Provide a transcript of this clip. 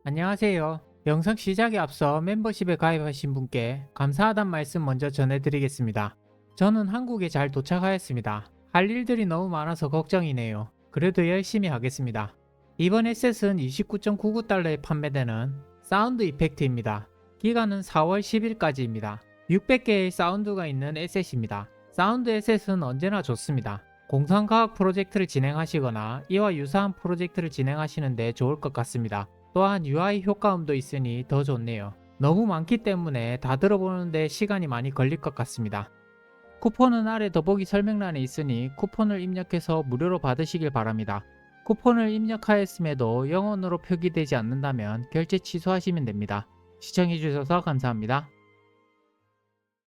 안녕하세요. 영상 시작에 앞서 멤버십에 가입하신 분께 감사하단 말씀 먼저 전해드리겠습니다. 저는 한국에 잘 도착하였습니다. 할 일들이 너무 많아서 걱정이네요. 그래도 열심히 하겠습니다. 이번 에셋은 29.99달러에 판매되는 사운드 이펙트입니다. 기간은 4월 10일까지입니다. 600개의 사운드가 있는 에셋입니다. 사운드 에셋은 언제나 좋습니다. 공상과학 프로젝트를 진행하시거나 이와 유사한 프로젝트를 진행하시는데 좋을 것 같습니다. 또한 UI 효과음도 있으니 더 좋네요. 너무 많기 때문에 다 들어보는데 시간이 많이 걸릴 것 같습니다. 쿠폰은 아래 더보기 설명란에 있으니 쿠폰을 입력해서 무료로 받으시길 바랍니다. 쿠폰을 입력하였음에도 영원으로 표기되지 않는다면 결제 취소하시면 됩니다. 시청해주셔서 감사합니다.